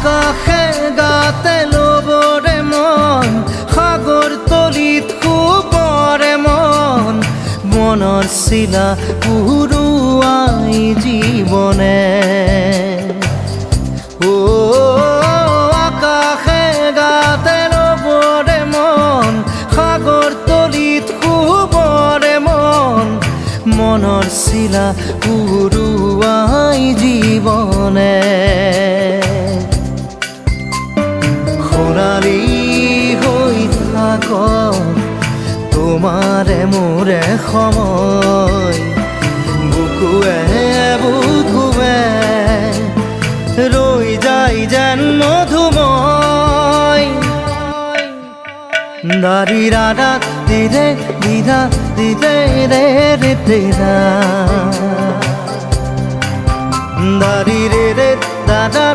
আকাশে গাতে ল'বৰে মন সাগৰ তলিত শুবৰে মন মনৰ চিলা উৰুৱাই জীৱনে আকাশে গাতে ল'বৰে মন সাগৰ তলিত শুবৰে মন মনৰ চিলা উৰুৱাই জীৱনে খৰালি হৈ থাক তোমাৰে মোৰে সময় বুকুৱে বুকুৱে ৰৈ যায় যেন মধুময় দাৰি ৰাধা দিদে দিদা দিদে ৰে ৰে দিদা দাৰি ৰে ৰে দাদা